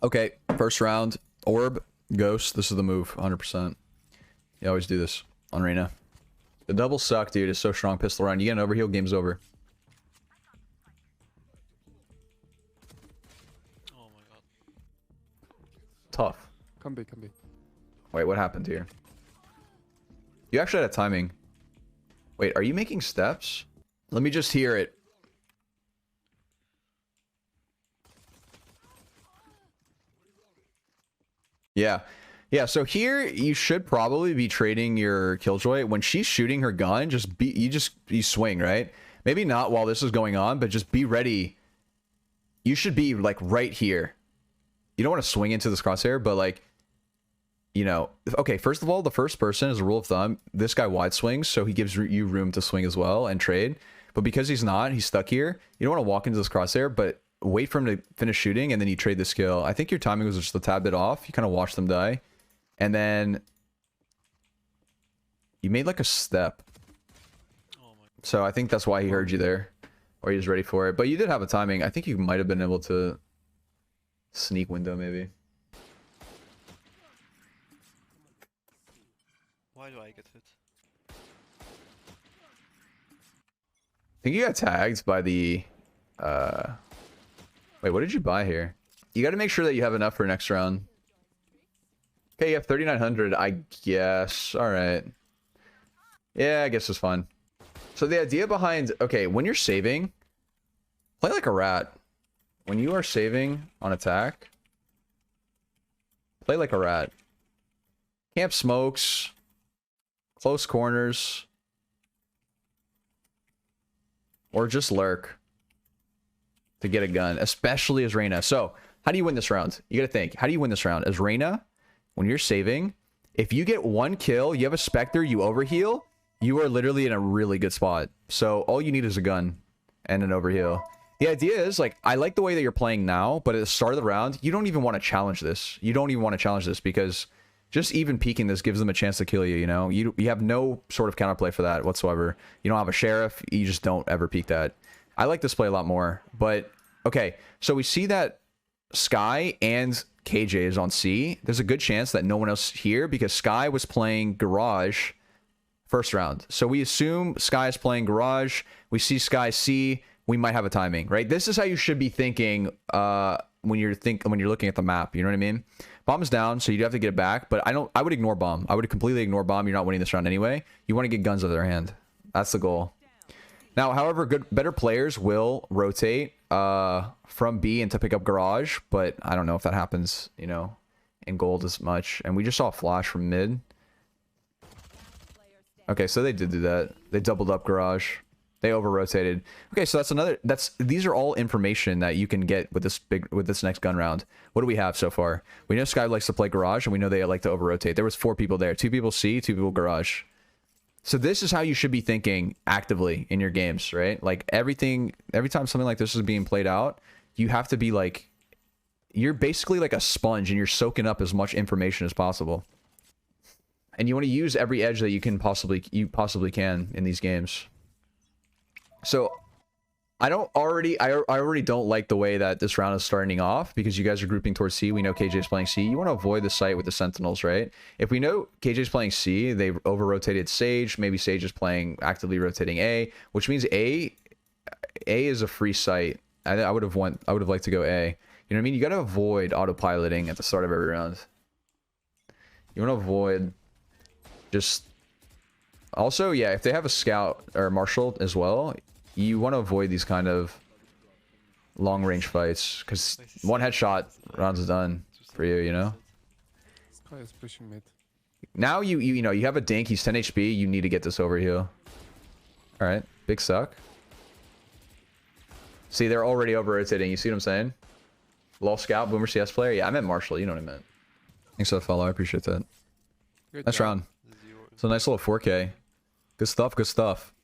Okay, first round. Orb, Ghost. This is the move, 100%. You always do this on Reyna. The double suck, dude. Is so strong. Pistol round. You get an overheal, game's over. Oh my god. Tough. Can be, can be. Wait, what happened here? You actually had a timing. Wait, are you making steps? Let me just hear it. Yeah. Yeah, so here you should probably be trading your Killjoy. When she's shooting her gun, you swing, right? Maybe not while this is going on, but just be ready. You should be like right here. You don't want to swing into this crosshair, but like, you know, okay, first of all, the first person, as a rule of thumb, this guy wide swings, so he gives you room to swing as well and trade. But because he's not, he's stuck here. You don't want to walk into this crosshair, but wait for him to finish shooting, and then you trade the skill. I think your timing was just a tad bit off. You kind of watch them die. And then you made like a step. Oh my. So I think that's why he heard you there. Or he was ready for it. But you did have a timing. I think you might have been able to sneak window maybe. Why do I get hit? I think you got tagged by the... Wait, what did you buy here? You got to make sure that you have enough for next round. Okay, you have 3,900, I guess. All right. Yeah, I guess it's fine. So the idea behind... Okay, when you're saving, play like a rat. When you are saving on attack, play like a rat. Camp smokes. Close corners. Or just lurk to get a gun, especially as Reyna. So, how do you win this round? You got to think. How do you win this round? As Reyna, when you're saving, if you get one kill, you have a Spectre, you overheal, you are literally in a really good spot. So, all you need is a gun and an overheal. The idea is, like, I like the way that you're playing now, but at the start of the round, you don't even want to challenge this. You don't even want to challenge this because just even peeking this gives them a chance to kill you, you know? You have no sort of counterplay for that whatsoever. You don't have a sheriff. You just don't ever peek that. I like this play a lot more. But, okay, so we see that Sky and KJ is on C. There's a good chance that no one else here because Sky was playing Garage first round. So we assume Sky is playing Garage. We see Sky C. We might have a timing, right? This is how you should be thinking when you're looking at the map. You know what I mean? Bomb is down, so you have to get it back. But I would ignore bomb. I would completely ignore bomb. You're not winning this round anyway. You want to get guns out of their hand. That's the goal. Now, however, better players will rotate from B and to pick up Garage, but I don't know if that happens, you know, in gold as much. And we just saw a flash from mid. Okay, so they did do that. They doubled up Garage. They over-rotated. Okay, so these are all information that you can get with this next gun round. What do we have so far? We know Sky likes to play Garage, and we know they like to over-rotate. There was 4 people there. 2 people C, 2 people Garage. So this is how you should be thinking actively in your games, right? Like every time something like this is being played out, you have to be like, you're basically like a sponge and you're soaking up as much information as possible. And you want to use every edge that you possibly can in these games. So I already don't like the way that this round is starting off because you guys are grouping towards C. We know KJ's playing C. You want to avoid the site with the Sentinels, right? If we know KJ's playing C, they over-rotated Sage. Maybe Sage is playing actively rotating A, which means A is a free site. I would have liked to go A. You know what I mean? You got to avoid autopiloting at the start of every round. You want to avoid just... Also, yeah, if they have a scout or marshal as well, you want to avoid these kind of long-range fights because one headshot rounds is done for you, you know? Sky is pushing mid. Now you know, you have a dink, he's 10 HP, you need to get this over here. Alright, big suck. See, they're already over-rotating, you see what I'm saying? Lol scout, boomer CS player? Yeah, I meant marshal, you know what I meant. Thanks for the follow, I appreciate that. Nice round. So nice little 4K. Good stuff, good stuff.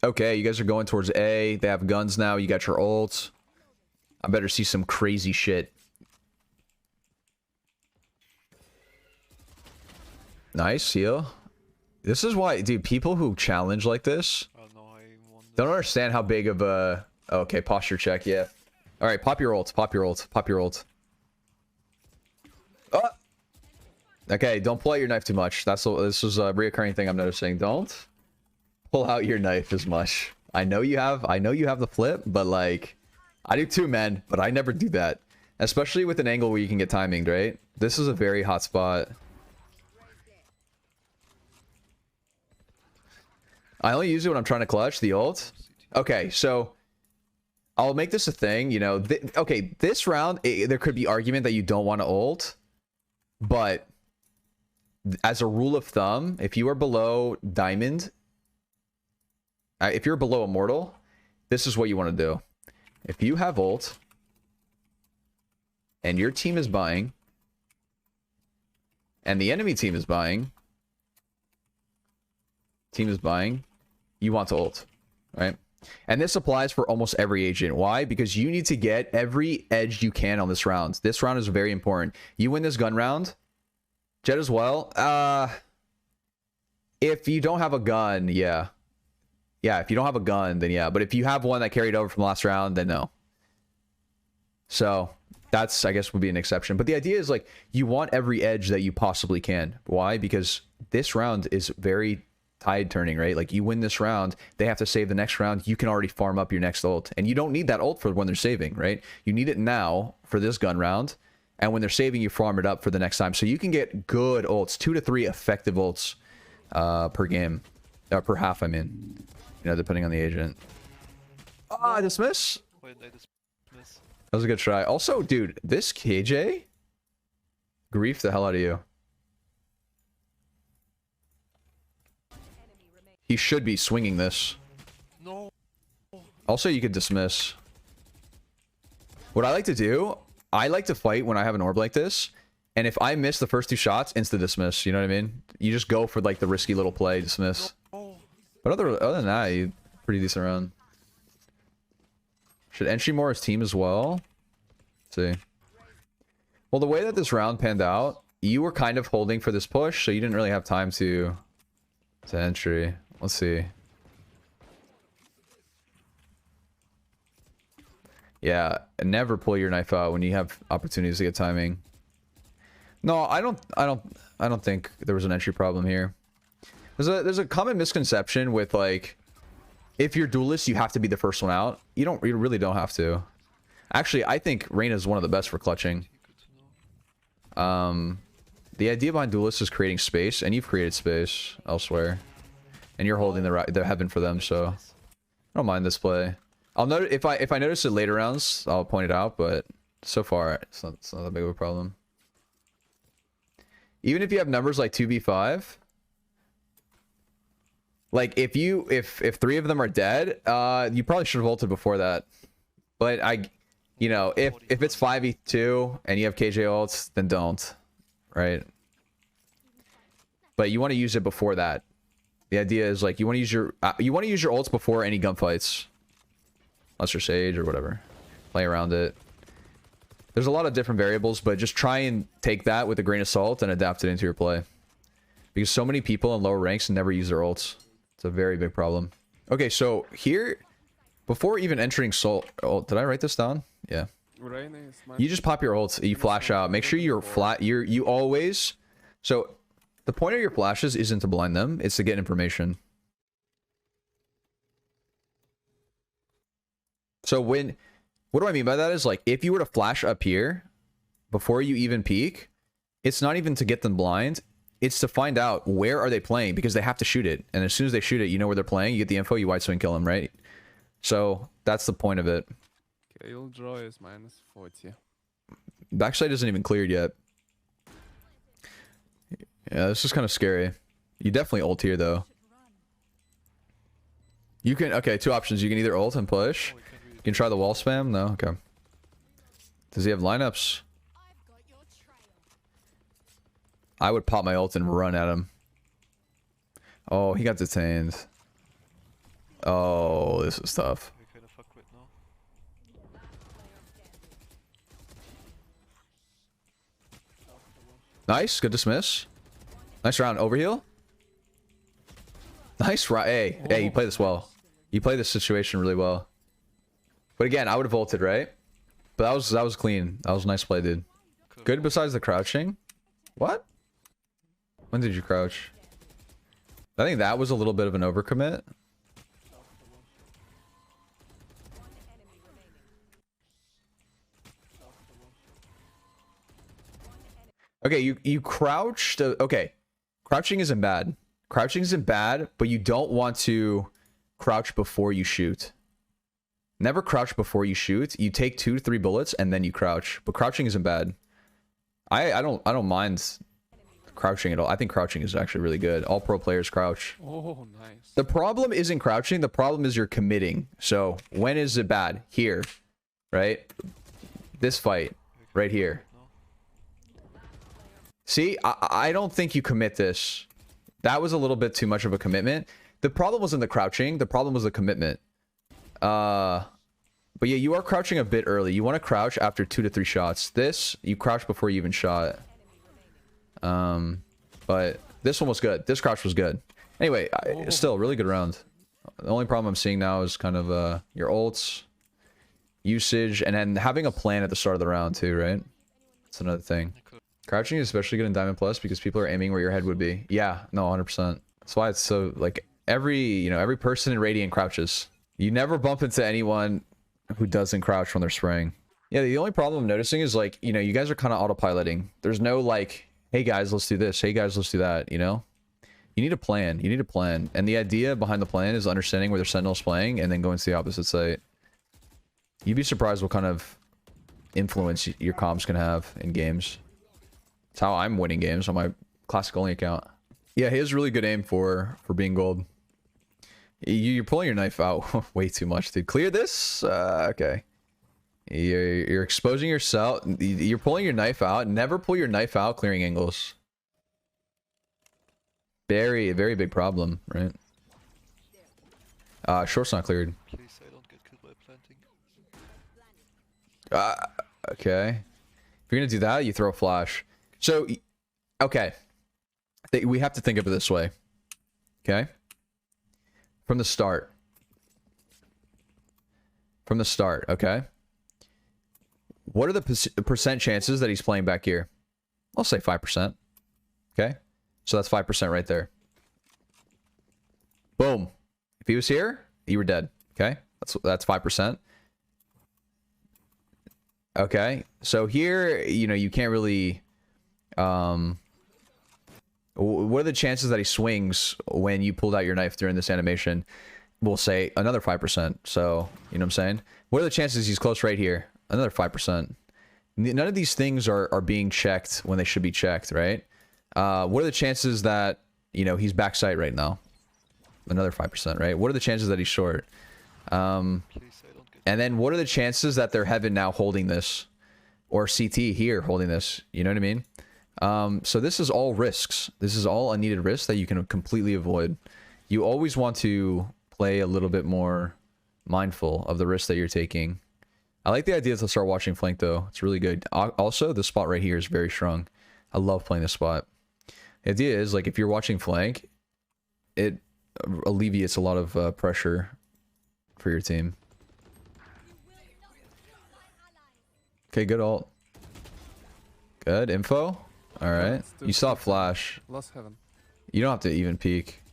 Okay, you guys are going towards A. They have guns now. You got your ults. I better see some crazy shit. Nice, heal. This is why, dude, people who challenge like this don't understand how big of a... Okay, posture check, yeah. Alright, pop your ult, pop your ult, pop your ult. Okay, don't pull out your knife too much. This is a reoccurring thing I'm noticing. Don't pull out your knife as much. I know you have the flip, but like I do too, man, but I never do that. Especially with an angle where you can get timing, right? This is a very hot spot. I only use it when I'm trying to clutch the ult. Okay, so I'll make this a thing, you know. Okay, this round, there could be argument that you don't want to ult, but as a rule of thumb, if you are below diamond, if you're below immortal, this is what you want to do. If you have ult and your team is buying and the enemy team is buying, you want to ult, right? And this applies for almost every agent. Why? Because you need to get every edge you can on this round. This round is very important. You win this gun round, Jet as well. If you don't have a gun, yeah. Yeah, if you don't have a gun, then yeah. But if you have one that carried over from last round, then no. So that's, I guess, would be an exception. But the idea is like you want every edge that you possibly can. Why? Because this round is very tide turning, right? Like you win this round, they have to save the next round. You can already farm up your next ult. And you don't need that ult for when they're saving, right? You need it now for this gun round. And when they're saving, you farm it up for the next time. So you can get good ults, 2 to 3 effective ults per game. Per half, I mean. You know, depending on the agent. Ah, dismiss? Wait, I dismiss. That was a good try. Also, dude, this KJ grief the hell out of you. He should be swinging this. No. Also, you could dismiss. What I like to do, I like to fight when I have an orb like this. And if I miss the first 2 shots, insta dismiss. You know what I mean? You just go for like the risky little play, dismiss. No. But other than that, you pretty decent round. Should entry more his team as well? Let's see. Well, the way that this round panned out, you were kind of holding for this push, so you didn't really have time to entry. Let's see. Yeah, never pull your knife out when you have opportunities to get timing. No, I don't think there was an entry problem here. There's a common misconception with like, if you're duelist, you have to be the first one out. You really don't have to. Actually, I think Reyna is one of the best for clutching. The idea behind duelist is creating space, and you've created space elsewhere, and you're holding the heaven for them. So I don't mind this play. I'll note if I notice it later rounds, I'll point it out. But so far, it's not that big of a problem. Even if you have numbers like 2v5. Like if 3 of them are dead, you probably should have ulted before that. But you know, if it's 5v2 and you have KJ ults, then don't, right? But you want to use it before that. The idea is like you want to use your ults before any gunfights, unless you're Sage or whatever. Play around it. There's a lot of different variables, but just try and take that with a grain of salt and adapt it into your play. Because so many people in lower ranks never use their ults. It's a very big problem. Okay, so here, before even entering Soul... Oh, did I write this down? Yeah. You just pop your ults, you flash out. Make sure you're flat. You always... So, the point of your flashes isn't to blind them. It's to get information. So when... What do I mean by that is, like, if you were to flash up here, before you even peek, it's not even to get them blind. It's to find out where are they playing, because they have to shoot it. And as soon as they shoot it, you know where they're playing. You get the info, you white swing kill them, right? So that's the point of it. Killjoy is -40. Backside isn't even cleared yet. Yeah, this is kind of scary. You definitely ult here, though. You can... Okay, 2 options. You can either ult and push. You can try the wall spam. No? Okay. Does he have lineups? I would pop my ult and run at him. Oh, he got detained. Oh, this is tough. Nice. Good dismiss. Nice round. Overheal. Nice round. Hey, you play this well. You play this situation really well. But again, I would have ulted, right? But that was clean. That was a nice play, dude. Good besides the crouching. What? When did you crouch? I think that was a little bit of an overcommit. Okay, you crouched. Okay, crouching isn't bad. Crouching isn't bad, but you don't want to crouch before you shoot. Never crouch before you shoot. You take 2 to 3 bullets and then you crouch. But crouching isn't bad. I don't mind crouching at all. I think crouching is actually really good. All pro players crouch. Oh, nice. The problem isn't crouching. The problem is you're committing. So when is it bad? Here, right? This fight right here. See, I don't think you commit this. That was a little bit too much of a commitment. The problem wasn't the crouching. The problem was the commitment. But yeah, you are crouching a bit early. You want to crouch after 2 to 3 shots. This, you crouch before you even shot. But this one was good. This crouch was good. Anyway, still, really good round. The only problem I'm seeing now is kind of your ults, usage, and then having a plan at the start of the round too, right? That's another thing. Crouching is especially good in Diamond Plus because people are aiming where your head would be. Yeah, no, 100%. That's why it's so, like, every person in Radiant crouches. You never bump into anyone who doesn't crouch when they're spraying. Yeah, the only problem I'm noticing is, like, you guys are kind of autopiloting. There's no, like, hey guys, let's do this. Hey guys, let's do that, you know? You need a plan. You need a plan. And the idea behind the plan is understanding where their Sentinel's playing and then going to the opposite site. You'd be surprised what kind of influence your comms can have in games. It's how I'm winning games on my classic only account. Yeah, he has really good aim for being gold. You're pulling your knife out way too much, dude. Clear this? Okay. You're exposing yourself. You're pulling your knife out. Never pull your knife out clearing angles. Very big problem, right? Short's not cleared. Please, I don't get killed by planting. Okay. If you're gonna do that, you throw a flash. So, okay. We have to think of it this way. Okay? From the start. From the start, okay? What are the percent chances that he's playing back here? I'll say 5%. Okay? So that's 5% right there. Boom. If he was here, you were dead. Okay? That's 5%. Okay? So here, you can't really... what are the chances that he swings when you pulled out your knife during this animation? We'll say another 5%. So, you know what I'm saying? What are the chances he's close right here? Another 5%. None of these things are being checked when they should be checked, right? What are the chances that, he's backside right now? Another 5%, right? What are the chances that he's short? And then what are the chances that they're heaven now holding this? Or CT here holding this? You know what I mean? So this is all risks. This is all unneeded risks that you can completely avoid. You always want to play a little bit more mindful of the risks that you're taking. I like the idea to start watching flank though. It's really good. Also, this spot right here is very strong. I love playing this spot. The idea is, like, if you're watching flank, it alleviates a lot of pressure for your team. Okay, good ult. Good info. All right. You saw flash. Lost heaven. You don't have to even peek.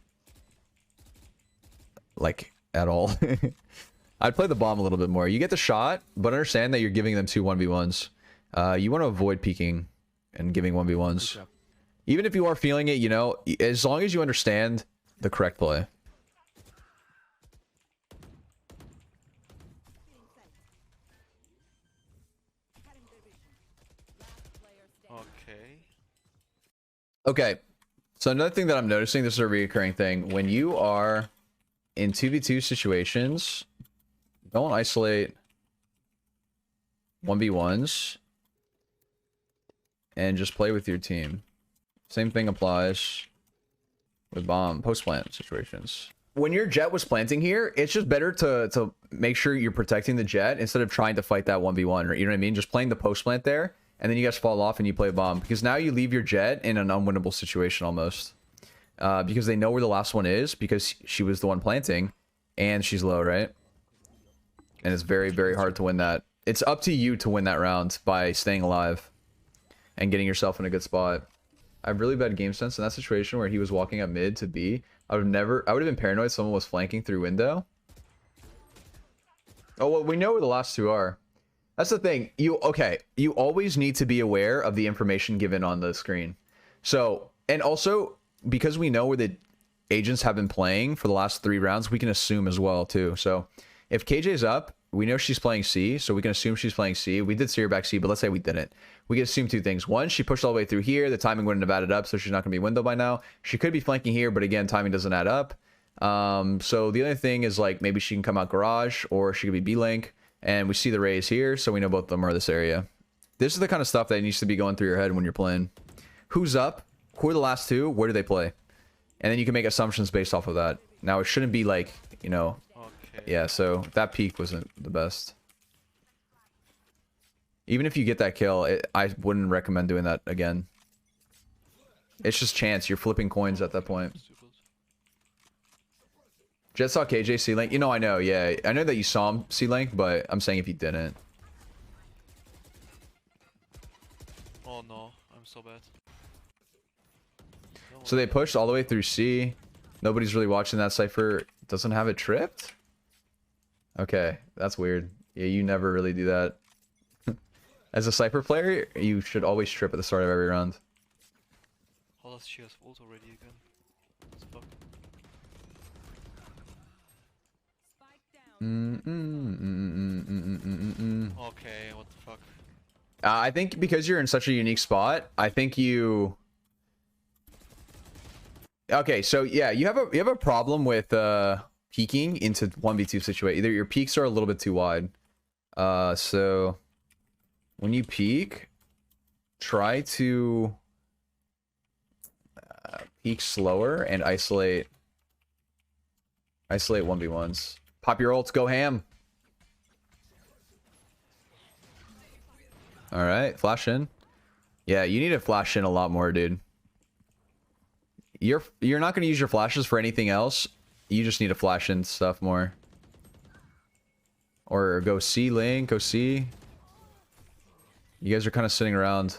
Like, at all. I'd play the bomb a little bit more. You get the shot, but understand that you're giving them 2 1v1s. You want to avoid peeking and giving 1v1s. Even if you are feeling it, as long as you understand the correct play. Okay. So another thing that I'm noticing, this is a recurring thing. When you are in 2v2 situations, don't isolate 1v1s and just play with your team. Same thing applies with bomb post-plant situations. When your jet was planting here, it's just better to make sure you're protecting the jet instead of trying to fight that 1v1. Or, you know what I mean? Just playing the post-plant there, and then you guys fall off and you play a bomb. Because now you leave your jet in an unwinnable situation almost. Because they know where the last one is, because she was the one planting, and she's low, right? And it's very, very hard to win that. It's up to you to win that round by staying alive and getting yourself in a good spot. I have really bad game sense in that situation where he was walking up mid to B. I would have been paranoid someone was flanking through window. Oh, well, we know where the last two are. That's the thing. You always need to be aware of the information given on the screen. So, and also, because we know where the agents have been playing for the last 3 rounds, we can assume as well, too. So, if KJ's up, we know she's playing C, so we can assume she's playing C. We did see her back C, but let's say we didn't. We can assume 2 things. One, she pushed all the way through here. The timing wouldn't have added up, so she's not going to be window by now. She could be flanking here, but again, timing doesn't add up. So the other thing is, like, maybe she can come out garage, or she could be B-link, and we see the rays here, so we know both of them are this area. This is the kind of stuff that needs to be going through your head when you're playing. Who's up? Who are the last 2? Where do they play? And then you can make assumptions based off of that. Now, it shouldn't be like, you know... Okay. Yeah, so that peak wasn't the best. Even if you get that kill, I wouldn't recommend doing that again. It's just chance. You're flipping coins at that point. Jet saw KJ C-Link. You know, I know, yeah. I know that you saw him C-Link, but I'm saying if you didn't. Oh no, I'm so bad. No, So they pushed all the way through C. Nobody's really watching that Cypher. Doesn't have it tripped? Okay, that's weird. Yeah, you never really do that. As a Cypher player, you should always trip at the start of every round. how does she has ult already again? What the fuck? Okay, what the fuck? I think because you're in such a unique spot, I think you... Okay, so yeah, you have a problem with peeking into 1v2 situation. Either your peaks are a little bit too wide. So when you peek, try to peek slower and isolate 1v1s. Pop your ults, go ham. All right, flash in. Yeah, you need to flash in a lot more, dude. You're not going to use your flashes for anything else. You just need to flash in stuff more. Or go C lane, go C. You guys are kind of sitting around.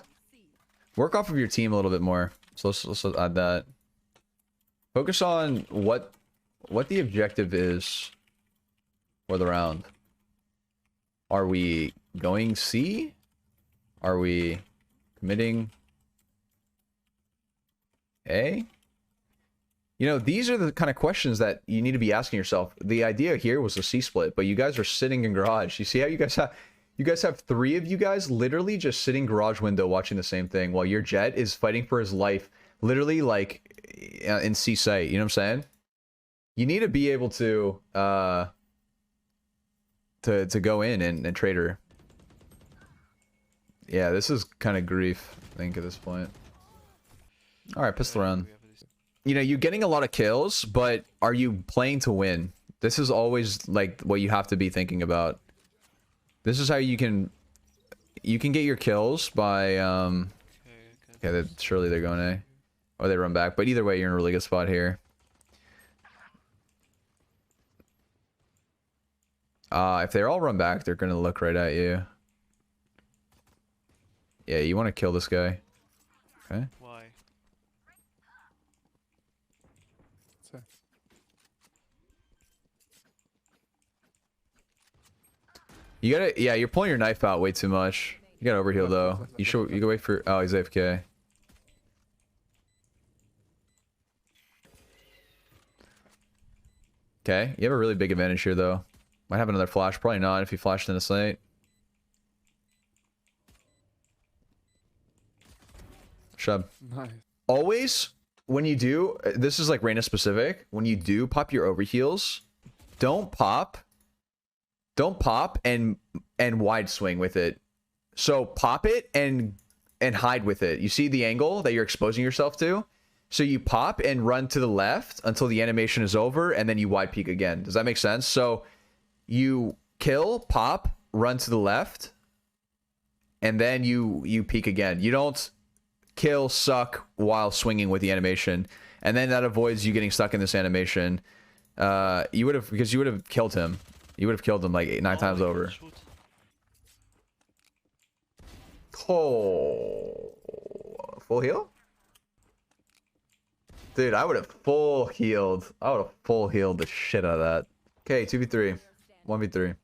Work off of your team a little bit more. So let's add that. Focus on what the objective is for the round. Are we going C? Are we committing A? You know, these are the kind of questions that you need to be asking yourself. The idea here was a C split, but you guys are sitting in garage. You see how you guys have 3 of you guys literally just sitting garage window watching the same thing while your Jet is fighting for his life, literally like in C site. You know what I'm saying? You need to be able to go in and trade her. Yeah, this is kind of grief, I think, at this point. All right, pistol round. You know, you're getting a lot of kills, but are you playing to win? This is always like what you have to be thinking about. This is how you can get your kills by okay, surely they're going A, or they run back. But either way, you're in a really good spot here. If they all run back, they're gonna look right at you. Yeah, you want to kill this guy. Okay. Why? You gotta, yeah, you're pulling your knife out way too much. You gotta overheal though. You can wait for, oh, he's AFK. Okay, you have a really big advantage here though. Might have another flash, probably not if you flashed in a slate. Shub. Nice. Always, when you do, this is like Reyna specific, when you do pop your overheals, don't pop and wide swing with it. So pop it and hide with it. You see the angle that you're exposing yourself to? So you pop and run to the left until the animation is over, and then you wide peek again. Does that make sense? So you kill, pop, run to the left, and then you peek again. You don't kill, suck while swinging with the animation, and then that avoids you getting stuck in this animation. Because you would have killed him. You would have killed him like 9 times over. Shoot. Oh, full heal? Dude, I would have full healed. I would have full healed the shit out of that. Okay, 2v3. 1v3.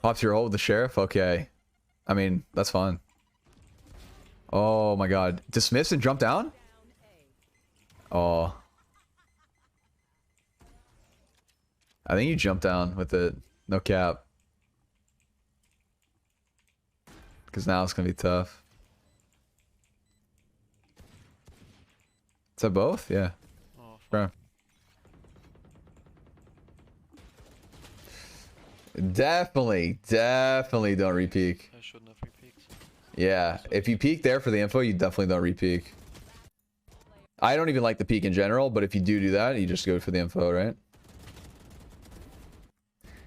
Pops your ult with the sheriff? Okay. I mean, that's fine. Oh my god. Dismiss and jump down? Oh. I think you jump down with it. No cap. Because now it's going to be tough. Is that both? Yeah. Oh, Bro. Definitely don't re-peek. I shouldn't have repeaked. Yeah, if you peek there for the info, you definitely don't re-peek. I don't even like the peek in general, but if you do that, you just go for the info, right?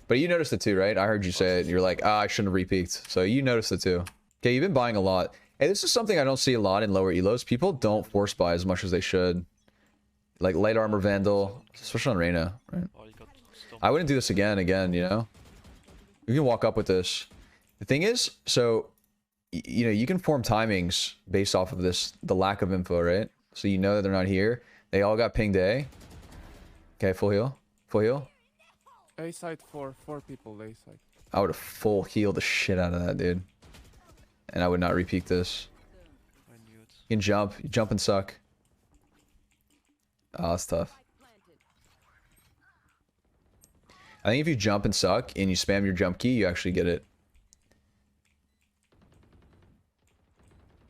But you noticed it too, right? I heard you say it. You're like, I shouldn't have re-peeked. So you noticed it too. Okay, you've been buying a lot. Hey, this is something I don't see a lot in lower elos. People don't force buy as much as they should. Like light armor vandal, especially on Reyna, right? Oh, you got stumped. I wouldn't do this again, you know? You can walk up with this. The thing is, so, you know, you can form timings based off of this, the lack of info, right? So you know that they're not here. They all got pinged A. Okay, full heal. Full heal. A side four people. A side. I would have full healed the shit out of that, dude. And I would not repeat this. I knew it. You can jump. You jump and suck. Oh, that's tough. I think if you jump and suck and you spam your jump key, you actually get it.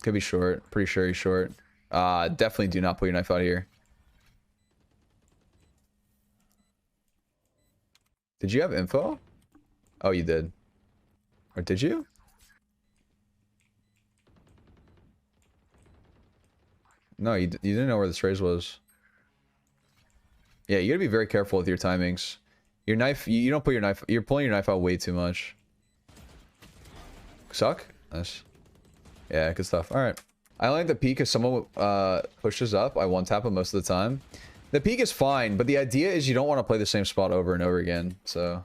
Could be short. Pretty sure he's short. Definitely do not put your knife out here. Did you have info? Oh, you did. Or did you? No, you didn't know where this raise was. Yeah, you gotta be very careful with your timings. Your knife, you don't put your knife, you're pulling your knife out way too much. Suck? Nice. Yeah, good stuff. Alright. I like the peek if someone pushes up. I one tap them most of the time. The peek is fine, but the idea is you don't want to play the same spot over and over again. So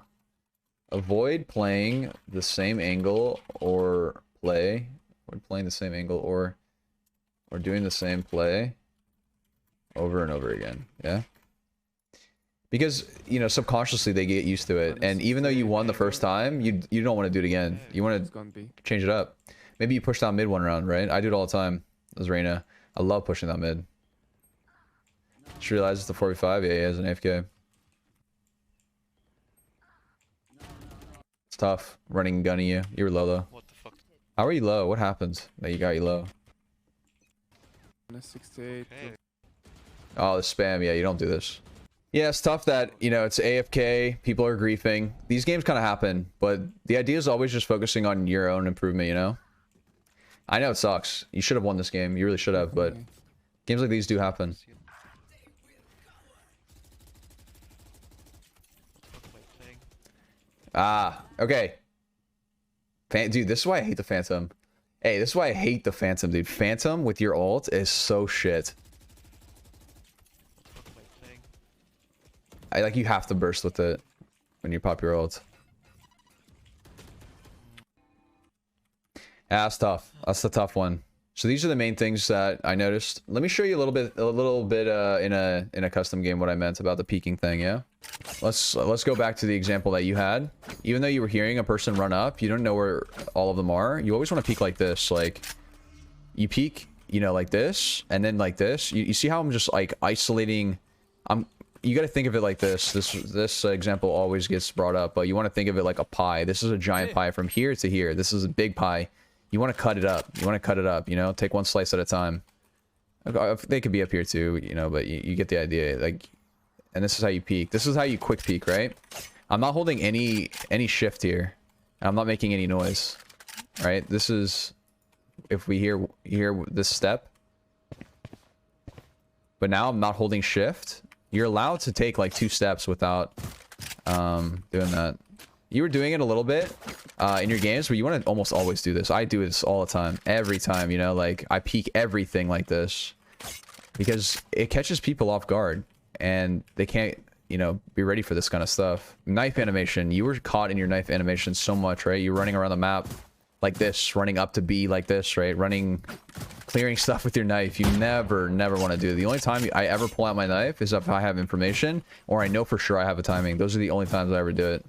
avoid playing the same angle or play. Avoid playing the same angle or doing the same play over and over again. Yeah. Because, you know, subconsciously they get used to it. And even though you won the first time, you don't want to do it again. You want to change it up. Maybe you push down mid one round, right? I do it all the time as Reyna. I love pushing that mid. Just realized it's the 4v5. Yeah, he has an AFK. It's tough running and gunning you. You were low though. What the fuck? How are you low? What happened that you got you low? 68. Okay. Oh, the spam. Yeah, you don't do this. Yeah, it's tough that, you know, it's AFK. People are griefing. These games kind of happen, but the idea is always just focusing on your own improvement, you know? I know it sucks. You should have won this game. You really should have, but games like these do happen. What the fuck am I playing? Ah, okay. Dude, this is why I hate the Phantom. Hey, this is why I hate the Phantom, dude. Phantom with your ult is so shit. What the fuck am I playing? Like, you have to burst with it when you pop your ult. Yeah, that's tough. That's the tough one. So these are the main things that I noticed. Let me show you a little bit in a custom game what I meant about the peeking thing. Yeah. Let's go back to the example that you had. Even though you were hearing a person run up, you don't know where all of them are. You always want to peek like this. Like, you peek, you know, like this, and then like this. You see how I'm just like isolating. You got to think of it like this. This example always gets brought up, but you want to think of it like a pie. This is a giant pie from here to here. This is a big pie. You want to cut it up. You want to cut it up, you know? Take one slice at a time. They could be up here too, you know, but you get the idea. Like, and this is how you peek. This is how you quick peek, right? I'm not holding any shift here. I'm not making any noise, right? This is, if we hear this step, but now I'm not holding shift. You're allowed to take like 2 steps without doing that. You were doing it a little bit in your games, but you want to almost always do this. I do this all the time, every time, you know, like I peek everything like this because it catches people off guard and they can't, you know, be ready for this kind of stuff. Knife animation, you were caught in your knife animation so much, right? You're running around the map like this, running up to B like this, right? Running clearing stuff with your knife, you never want to do. The only time I ever pull out my knife is if I have information or I know for sure I have a timing. Those are the only times I ever do it.